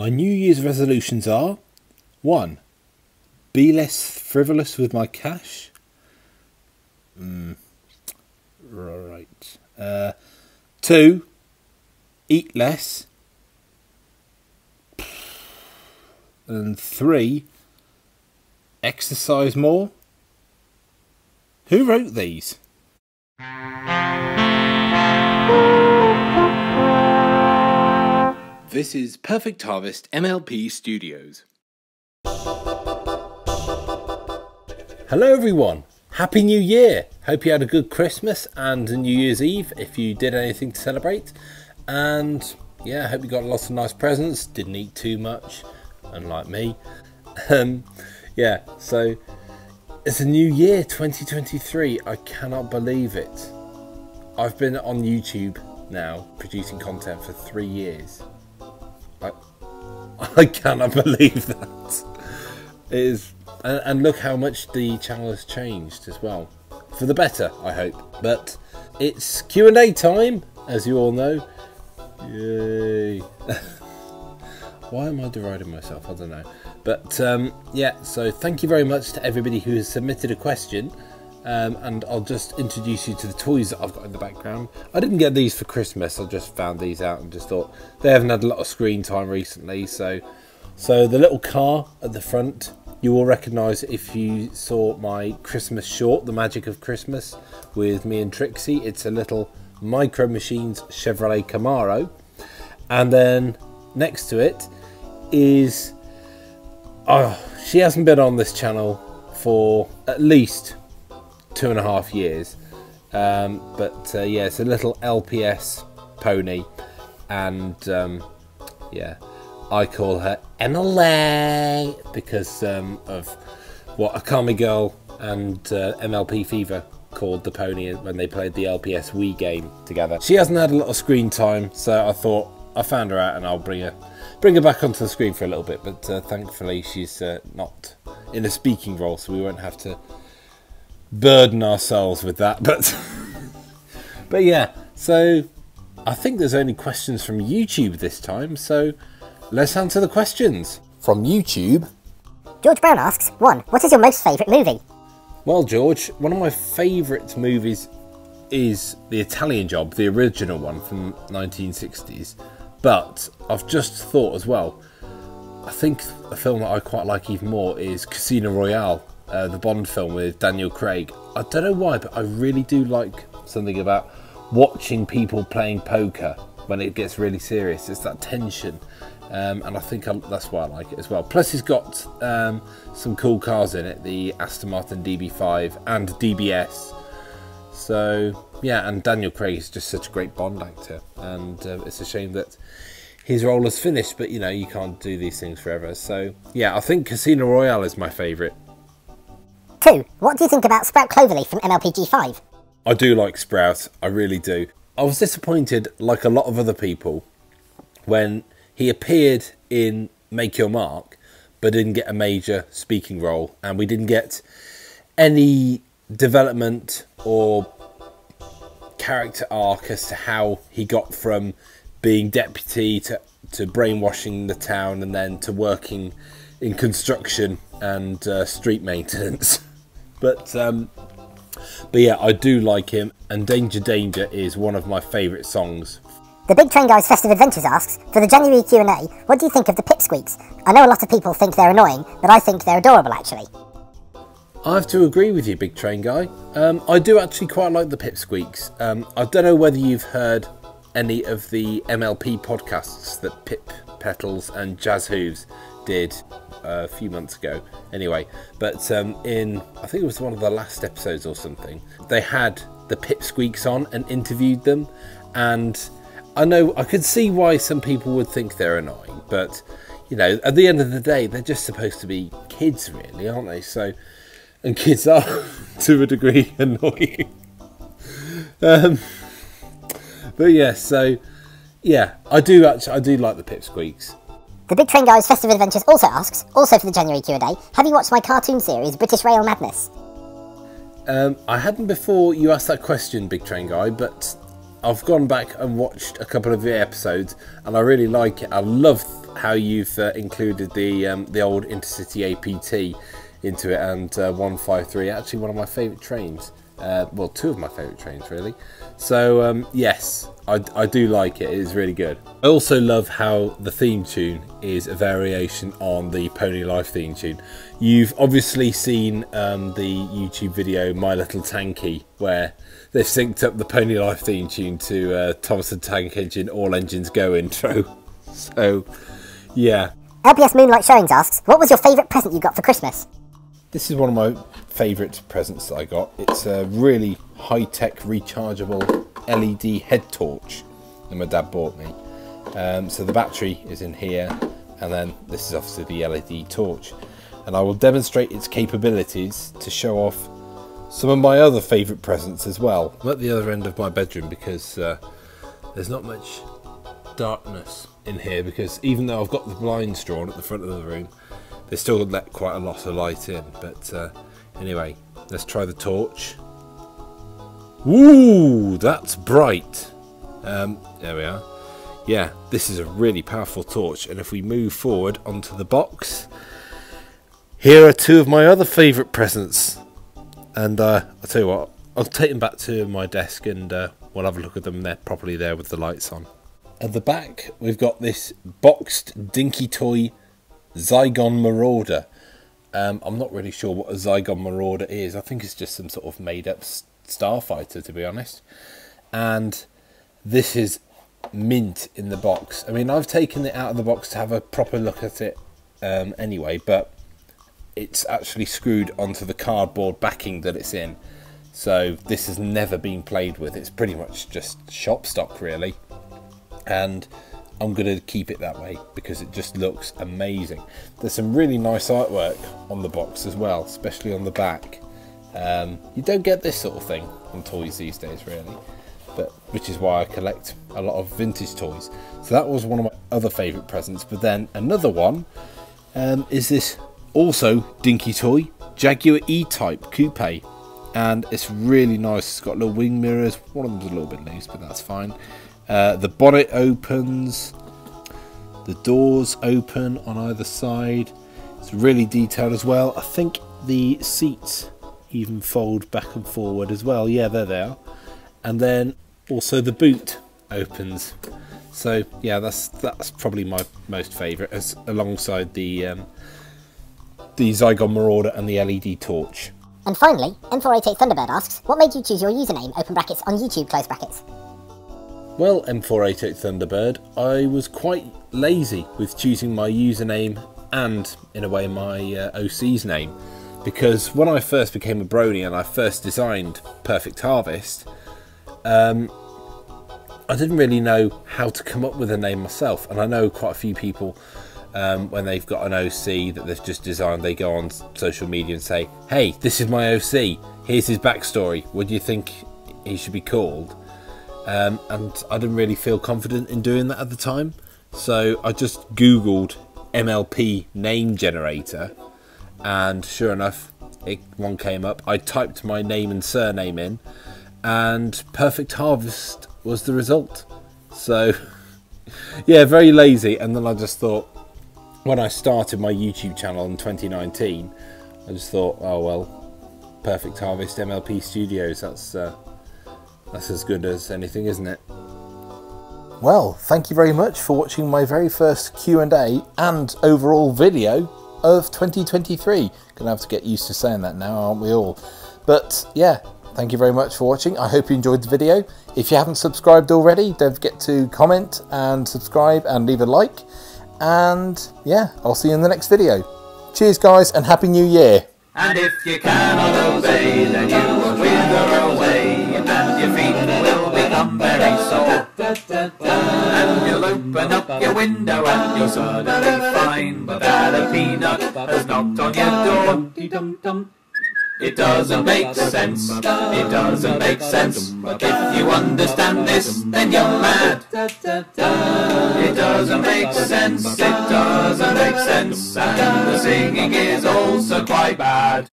My New Year's resolutions are 1. Be less frivolous with my cash. Right. 2. Eat less. And 3. Exercise more. Who wrote these? This is Perfect Harvest MLP Studios. Hello everyone, Happy New Year! Hope you had a good Christmas and a New Year's Eve if you did anything to celebrate. And yeah, I hope you got lots of nice presents, didn't eat too much, unlike me. Yeah, so it's a new year, 2023, I cannot believe it. I've been on YouTube now, producing content for 3 years. I cannot believe that. It is, and look how much the channel has changed as well. For the better, I hope. But it's Q&A time, as you all know. Yay. Why am I deriding myself? I don't know. But yeah, so thank you very much to everybody who has submitted a question. And I'll just introduce you to the toys that I've got in the background. I didn't get these for Christmas, I just found these out and just thought they haven't had a lot of screen time recently. So the little car at the front, you will recognise if you saw my Christmas short, The Magic of Christmas, with me and Trixie. It's a little Micro Machines Chevrolet Camaro. And then next to it is, she hasn't been on this channel for at least 2.5 years, but yeah, it's a little LPS pony, and yeah, I call her MLP because of what Akami Girl and MLP Fever called the pony when they played the LPS Wii game together. She hasn't had a lot of screen time, so I thought I found her out and I'll bring her back onto the screen for a little bit, but thankfully she's not in a speaking role, so we won't have to burden ourselves with that. But yeah, so I think there's only questions from YouTube this time, so let's answer the questions from YouTube. George Brown asks, 1. What is your most favourite movie? Well, George, one of my favourite movies is The Italian Job, the original one from 1960s, but I've just thought as well, I think a film that I quite like even more is Casino Royale, the Bond film with Daniel Craig. I don't know why, but I really do like something about watching people playing poker when it gets really serious. It's that tension, and I think that's why I like it as well. Plus it's got some cool cars in it, the Aston Martin DB5 and DBS. So yeah, and Daniel Craig is just such a great Bond actor, and it's a shame that his role is finished, but you know, you can't do these things forever. So yeah, I think Casino Royale is my favourite. 2. What do you think about Sprout Cloverleaf from MLPG5? I do like Sprout, I really do. I was disappointed, like a lot of other people, when he appeared in Make Your Mark, but didn't get a major speaking role, and we didn't get any development or character arc as to how he got from being deputy to brainwashing the town and then to working in construction and street maintenance. But yeah, I do like him, and Danger Danger is one of my favourite songs. The Big Train Guy's Festive Adventures asks, for the January Q&A, what do you think of the pipsqueaks? I know a lot of people think they're annoying, but I think they're adorable actually. I have to agree with you, Big Train Guy. I do actually quite like the pipsqueaks. I don't know whether you've heard any of the MLP podcasts that Pip Petals and Jazz Hooves did a few months ago anyway, but in, I think it was one of the last episodes or something, they had the pipsqueaks on and interviewed them, and I know I could see why some people would think they're annoying, but you know, at the end of the day, they're just supposed to be kids really, aren't they? So, and kids are to a degree annoying. But yeah, so yeah, I do like the pipsqueaks. The Big Train Guy's Festive Adventures also asks, also for the January Q&A, have you watched my cartoon series, British Rail Madness? I hadn't before you asked that question, Big Train Guy, but I've gone back and watched a couple of the episodes, and I really like it. I love how you've included the old Intercity APT into it, and 153, actually one of my favourite trains. Well, two of my favourite trains, really. So yes, I do like it. It is really good. I also love how the theme tune is a variation on the Pony Life theme tune. You've obviously seen the YouTube video My Little Tanky, where they've synced up the Pony Life theme tune to Thomas the Tank Engine All Engines Go intro. So yeah. LPS Moonlight Showings asks, what was your favourite present you got for Christmas? This is one of my favourite presents that I got. It's a really high-tech rechargeable LED head torch that my dad bought me. So the battery is in here, and then this is obviously the LED torch. And I will demonstrate its capabilities to show off some of my other favourite presents as well. I'm at the other end of my bedroom because there's not much darkness in here, because even though I've got the blinds drawn at the front of the room, they still let quite a lot of light in. But anyway, let's try the torch. Ooh, that's bright. There we are. Yeah, this is a really powerful torch. And if we move forward onto the box, here are two of my other favourite presents. And I'll tell you what, I'll take them back to my desk, and we'll have a look at them there properly there with the lights on. At the back, we've got this boxed dinky toy Zygon Marauder. I'm not really sure what a Zygon Marauder is. I think it's just some sort of made up starfighter, to be honest. And this is mint in the box. I mean, I've taken it out of the box to have a proper look at it anyway, but it's actually screwed onto the cardboard backing that it's in. So this has never been played with. It's pretty much just shop stock, really. And I'm going to keep it that way because it just looks amazing. There's some really nice artwork on the box as well, especially on the back. You don't get this sort of thing on toys these days, really, but which is why I collect a lot of vintage toys. So that was one of my other favourite presents. But then another one is this also dinky toy Jaguar E-Type Coupe, and it's really nice. It's got little wing mirrors. One of them's a little bit loose, but that's fine. The bonnet opens, the doors open on either side. It's really detailed as well. I think the seats even fold back and forward as well. Yeah, there they are. And then also the boot opens. So yeah, that's probably my most favourite, as alongside the Zygon Marauder and the LED torch. And finally, M488 Thunderbird asks, what made you choose your username, open brackets, on YouTube, close brackets? Well, M488 Thunderbird, I was quite lazy with choosing my username and, in a way, my OC's name. Because when I first became a Brony and I first designed Perfect Harvest, I didn't really know how to come up with a name myself. And I know quite a few people, when they've got an OC that they've just designed, they go on social media and say, hey, this is my OC, here's his backstory, what do you think he should be called? And I didn't really feel confident in doing that at the time, so I just googled MLP name generator, and sure enough, one came up. I typed my name and surname in, and Perfect Harvest was the result. So yeah, very lazy. And then I just thought, when I started my YouTube channel in 2019, I just thought, oh well, Perfect Harvest MLP Studios, that's as good as anything, isn't it? Well, thank you very much for watching my very first Q&A and overall video of 2023. Gonna have to get used to saying that now, aren't we all? But yeah, thank you very much for watching. I hope you enjoyed the video. If you haven't subscribed already, don't forget to comment and subscribe and leave a like. And yeah, I'll see you in the next video. Cheers guys, and Happy New Year! And if you cannot obey, then you will wither away, and your feet will become very sore. And you'll open up your window and you'll suddenly find that a peanut has knocked on your door. It doesn't make sense, it doesn't make sense, but if you understand this, then you're mad. It doesn't make sense, it doesn't make sense, and the singing is also quite bad.